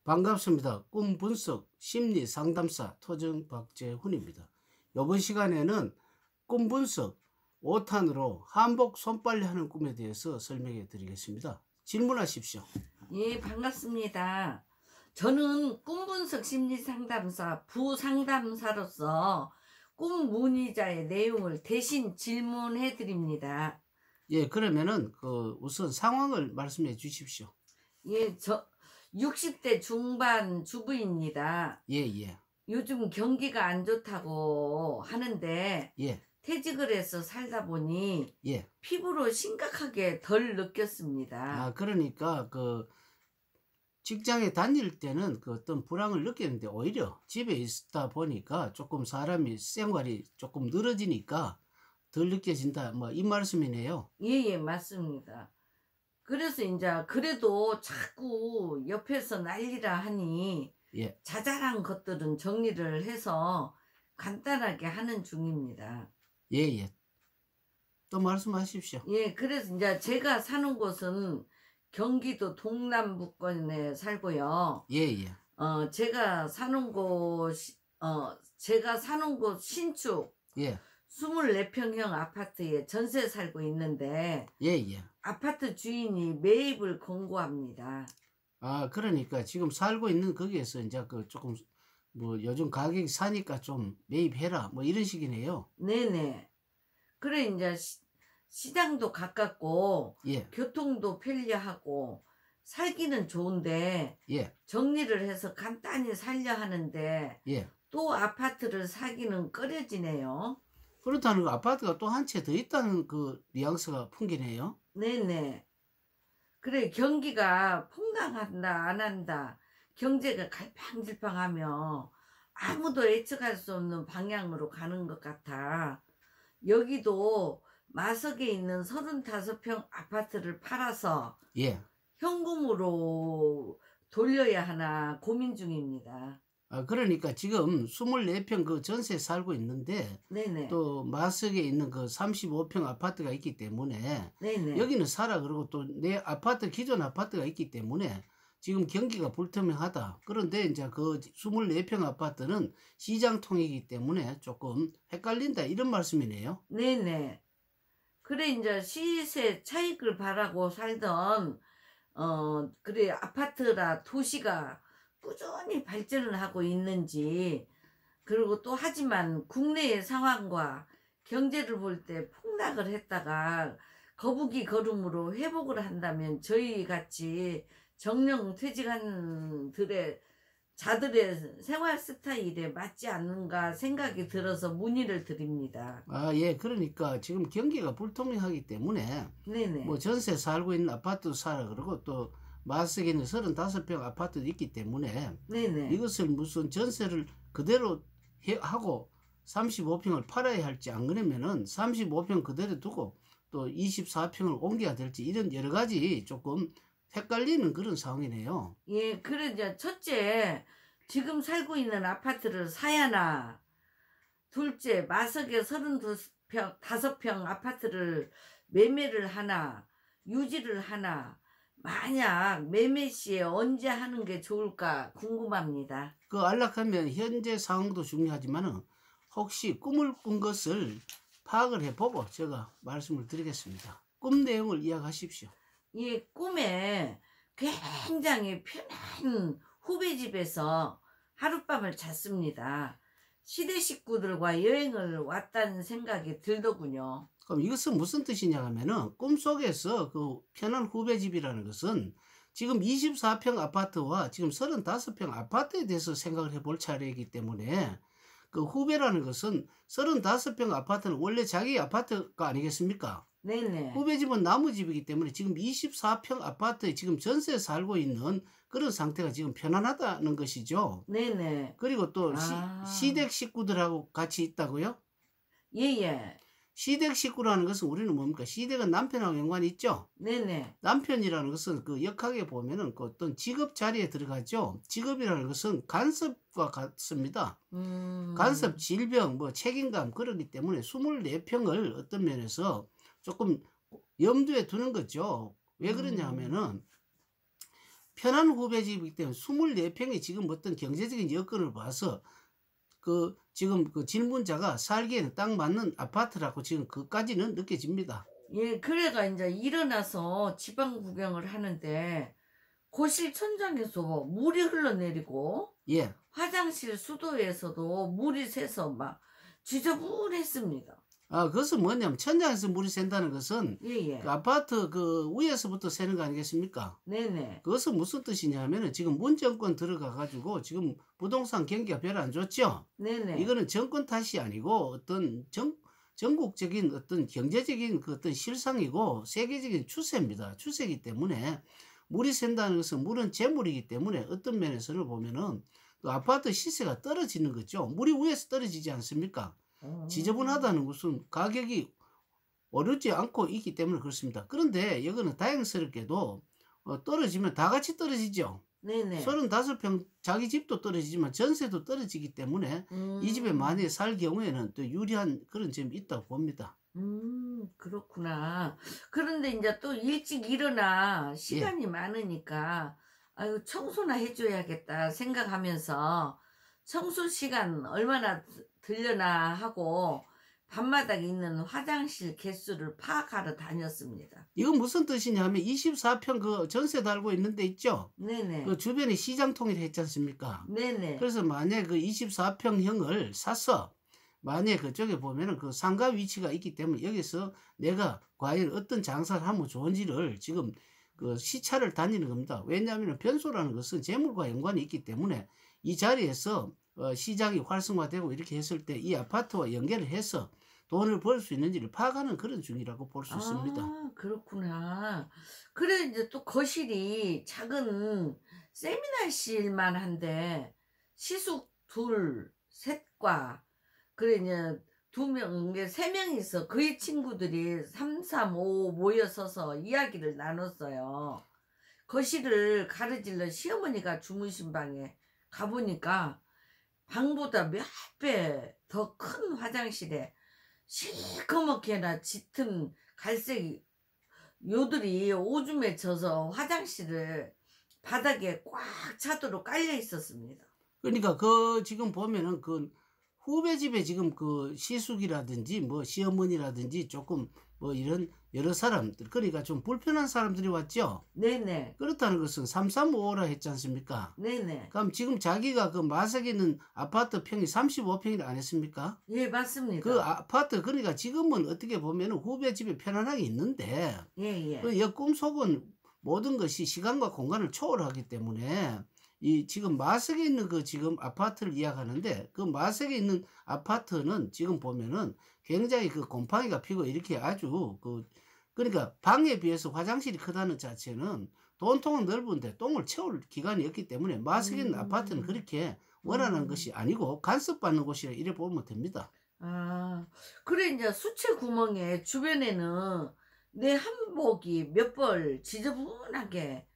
반갑습니다. 꿈 분석 심리 상담사 토정 박재훈입니다. 이번 시간에는 꿈 분석 5탄으로 한복 손빨래 하는 꿈에 대해서 설명해 드리겠습니다. 질문하십시오. 예, 반갑습니다. 저는 꿈 분석 심리 상담사 부상담사로서 꿈 문의자의 내용을 대신 질문해 드립니다. 예, 그러면은 우선 상황을 말씀해 주십시오. 예, 저 60대 중반 주부입니다. 예, 예, 요즘 경기가 안 좋다고 하는데 예, 퇴직을 해서 살다 보니 예. 피부로 심각하게 덜 느꼈습니다. 그러니까 직장에 다닐 때는 어떤 불황을 느꼈는데 오히려 집에 있다 보니까 조금 사람이 생활이 조금 늘어지니까 덜 느껴진다. 뭐 이 말씀이네요. 예, 맞습니다. 그래서 이제 그래도 자꾸 옆에서 난리라 하니 예, 자잘한 것들은 정리를 해서 간단하게 하는 중입니다. 예, 예. 또 말씀하십시오. 예, 그래서 이제 제가 사는 곳은 경기도 동남부권에 살고요. 예, 예, 제가 사는 곳 신축 예, 24평형 아파트에 전세 살고 있는데 예, 예. 아파트 주인이 매입을 권고합니다. 그러니까 지금 살고 있는 거기에서 이제 조금 뭐 요즘 가격이 사니까 좀 매입해라 뭐 이런 식이네요. 네네. 그래 이제 시장도 가깝고 예, 교통도 편리하고 살기는 좋은데 예, 정리를 해서 간단히 살려 하는데 예. 또 아파트를 사기는 꺼려지네요. 그렇다는 거 아파트가 또 한 채 더 있다는 뉘앙스가 풍기네요. 네네. 그래 경기가 폭락한다 안 한다 경제가 갈팡질팡하며 아무도 예측할 수 없는 방향으로 가는 것 같아. 여기도 마석에 있는 35평 아파트를 팔아서 예. 현금으로 돌려야 하나 고민 중입니다. 그러니까 지금 24평 전세 살고 있는데 네네. 또 마석에 있는 35평 아파트가 있기 때문에 네네. 여기는 사라 그러고 또 내 아파트 기존 아파트가 있기 때문에 지금 경기가 불투명하다. 그런데 이제 24평 아파트는 시장통이기 때문에 조금 헷갈린다 이런 말씀이네요. 네네. 그래 이제 시세 차익을 바라고 살던 그래 아파트라 도시가 꾸준히 발전을 하고 있는지 그리고 또 하지만 국내의 상황과 경제를 볼 때 폭락을 했다가 거북이 걸음으로 회복을 한다면 저희 같이 정령 퇴직한 자들의 생활 스타일에 맞지 않는가 생각이 들어서 문의를 드립니다. 예. 그러니까 지금 경기가 불투명하기 때문에 네네. 뭐 전세 살고 있는 아파트도 사라 그러고 또 마석에 있는 35평 아파트도 있기 때문에 네네. 이것을 무슨 전세를 그대로 하고 35평을 팔아야 할지 안 그러면은 35평 그대로 두고 또 24평을 옮겨야 될지 이런 여러 가지 조금 헷갈리는 그런 상황이네요. 예, 그래 이제 첫째 지금 살고 있는 아파트를 사야나 둘째 마석에 35평 아파트를 매매를 하나 유지를 하나 만약 매매 시에 언제 하는 게 좋을까 궁금합니다. 안락하면 현재 상황도 중요하지만은 혹시 꿈을 꾼 것을 파악을 해보고 제가 말씀을 드리겠습니다. 꿈 내용을 이야기하십시오. 이 꿈에 굉장히 편한 후배 집에서 하룻밤을 잤습니다. 시대 식구들과 여행을 왔다는 생각이 들더군요. 그럼 이것은 무슨 뜻이냐 하면은 꿈속에서 편한 후배 집이라는 것은 지금 24평 아파트와 지금 35평 아파트에 대해서 생각을 해볼 차례이기 때문에 후배라는 것은 35평 아파트는 원래 자기 아파트가 아니겠습니까? 네네. 후배 집은 나무집이기 때문에 지금 24평 아파트에 지금 전세 살고 있는 그런 상태가 지금 편안하다는 것이죠. 네네. 그리고 또 시댁 식구들하고 같이 있다고요? 예예. 시댁 식구라는 것은 우리는 뭡니까? 시댁은 남편하고 연관이 있죠? 네네. 남편이라는 것은 역학에 보면은 어떤 직업 자리에 들어가죠. 직업이라는 것은 간섭과 같습니다. 간섭, 질병, 책임감 그러기 때문에 24평을 어떤 면에서 조금 염두에 두는 거죠. 왜 그러냐 하면은 편한 후배집이기 때문에 24평이 지금 어떤 경제적인 여건을 봐서 그 지금 그 질문자가 살기에는 딱 맞는 아파트라고 지금 그까지는 느껴집니다. 예, 그래가 이제 일어나서 지방 구경을 하는데 거실 천장에서 물이 흘러내리고 예. 화장실 수도에서도 물이 새서 막 지저분했습니다. 그것은 뭐냐면 천장에서 물이 샌다는 것은 예예. 그 아파트 그 위에서부터 새는 거 아니겠습니까? 네네. 그것은 무슨 뜻이냐면은 지금 문 정권 들어가 가지고 지금 부동산 경기가 별로 안 좋죠. 네네. 이거는 정권 탓이 아니고 어떤 전국적인 어떤 경제적인 그 어떤 실상이고 세계적인 추세입니다. 추세이기 때문에 물이 샌다는 것은 물은 재물이기 때문에 어떤 면에서는 보면은 그 아파트 시세가 떨어지는 거죠. 물이 위에서 떨어지지 않습니까? 지저분하다는 것은 가격이 오르지 않고 있기 때문에 그렇습니다. 그런데 이거는 다행스럽게도 떨어지면 다 같이 떨어지죠. 네네. 35평 자기 집도 떨어지지만 전세도 떨어지기 때문에 이 집에 만약에 살 경우에는 또 유리한 그런 점이 있다고 봅니다. 그렇구나. 그런데 이제 또 일찍 일어나 예. 시간이 많으니까 아유 청소나 해줘야겠다 생각하면서 청소 시간 얼마나 들려나 하고 밤마당에 있는 화장실 개수를 파악하러 다녔습니다. 이건 무슨 뜻이냐면 24평 그 전세 달고 있는 데 있죠. 네네. 그 주변에 시장 통일을 했지 않습니까? 네네. 그래서 만약에 그 24평형을 사서 만약에 그쪽에 보면은 그 상가 위치가 있기 때문에 여기서 내가 과연 어떤 장사를 하면 좋은지를 지금 그 시차를 다니는 겁니다. 왜냐하면 변소라는 것은 재물과 연관이 있기 때문에 이 자리에서 시장이 활성화되고 이렇게 했을 때 이 아파트와 연결을 해서 돈을 벌 수 있는지를 파악하는 그런 중이라고 볼 수 있습니다. 아, 그렇구나. 그래, 이제 또 거실이 작은 세미나실만 한데, 시숙 둘, 셋과, 그래, 이제 두 명, 이게 세 명이서 그의 친구들이 3, 3, 5 모여서서 이야기를 나눴어요. 거실을 가르질러 시어머니가 주무신 방에 가보니까 방보다 몇 배 더 큰 화장실에 시커멓게나 짙은 갈색 요들이 오줌에 젖어 화장실을 바닥에 꽉 차도록 깔려 있었습니다. 그러니까 그 지금 보면은 그 후배 집에 지금 그 시숙이라든지 뭐 시어머니라든지 조금 뭐 이런 여러 사람들 그러니까 좀 불편한 사람들이 왔죠. 네네. 그렇다는 것은 3355라 했지 않습니까? 네네. 그럼 지금 자기가 그 마석에 있는 아파트 평이 35평이라 안 했습니까? 예, 맞습니다. 그 아파트 그러니까 지금은 어떻게 보면은 후배 집에 편안하게 있는데 예예. 그 이 꿈속은 모든 것이 시간과 공간을 초월하기 때문에 이 지금 마석에 있는 그 지금 아파트를 이야기하는데 그 마석에 있는 아파트는 지금 보면은 굉장히 그 곰팡이가 피고 이렇게 아주 그러니까 방에 비해서 화장실이 크다는 자체는 돈통은 넓은데 똥을 채울 기간이 없기 때문에 마석에 있는 아파트는 그렇게 원활한 것이 아니고 간섭받는 곳이라 이래 보면 됩니다. 아, 그래, 이제 수채 구멍에 주변에는 내 한복이 몇 벌 지저분하게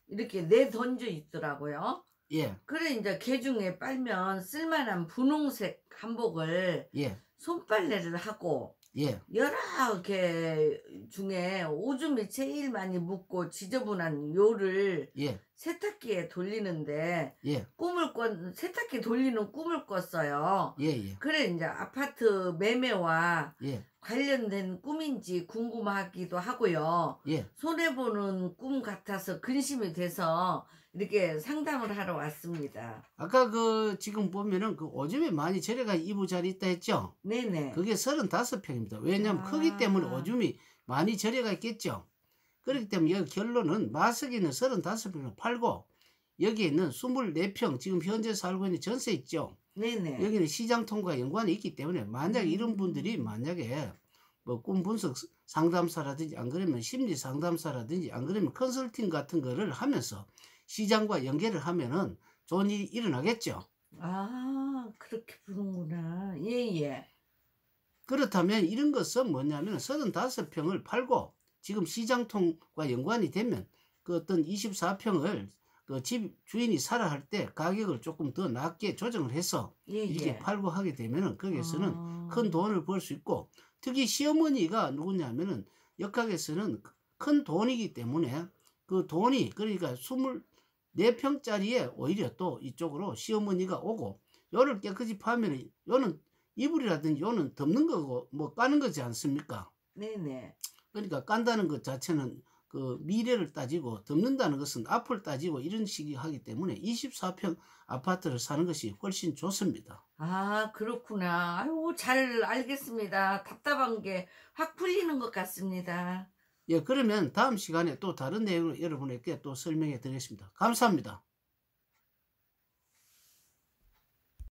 이렇게 내 던져 있더라고요. 예, 그래, 이제 개중에 빨면 쓸만한 분홍색 한복을 예, 손빨래를 하고 예, 여러 개 중에 오줌이 제일 많이 묻고 지저분한 요를 예, 세탁기에 돌리는데 예, 세탁기 돌리는 꿈을 꿨어요. 예, 예, 그래, 이제 아파트 매매와 예, 관련된 꿈인지 궁금하기도 하고요. 예. 손해보는 꿈 같아서 근심이 돼서 이렇게 상담을 하러 왔습니다. 아까 그 지금 보면은 그 오줌이 많이 절여간 이부자리 있다 했죠? 네네. 그게 35평입니다. 왜냐하면 크기 때문에 오줌이 많이 절여가 있겠죠. 그렇기 때문에 여기 결론은 마석에 있는 35평을 팔고 여기에 있는 24평 지금 현재 살고 있는 전세 있죠. 네네. 여기는 시장통과 연관이 있기 때문에 만약에 이런 분들이 만약에 뭐 꿈 분석 상담사라든지 안 그러면 심리 상담사라든지 안 그러면 컨설팅 같은 거를 하면서 시장과 연계를 하면은 좋은 일이 일어나겠죠. 아, 그렇게 부르는구나. 예예. 그렇다면 이런 것은 뭐냐면 35평을 팔고 지금 시장통과 연관이 되면 그 어떤 24평을 그 집 주인이 사라 할 때 가격을 조금 더 낮게 조정을 해서 이렇게 예예. 팔고 하게 되면은 거기에서는 아. 큰 돈을 벌 수 있고 특히 시어머니가 누구냐면은 역학에서는 큰 돈이기 때문에 그 돈이 그러니까 4평짜리에 오히려 또 이쪽으로 시어머니가 오고 요를 깨끗이 파면 요는 이불이라든지 요는 덮는 거고 뭐 까는 거지 않습니까? 네네. 그러니까 깐다는 것 자체는 그 미래를 따지고 덮는다는 것은 앞을 따지고 이런 식이 하기 때문에 24평 아파트를 사는 것이 훨씬 좋습니다. 아, 그렇구나. 아유, 잘 알겠습니다. 답답한 게 확 풀리는 것 같습니다. 예, 그러면 다음 시간에 또 다른 내용으로 여러분에게 또 설명해 드리겠습니다. 감사합니다.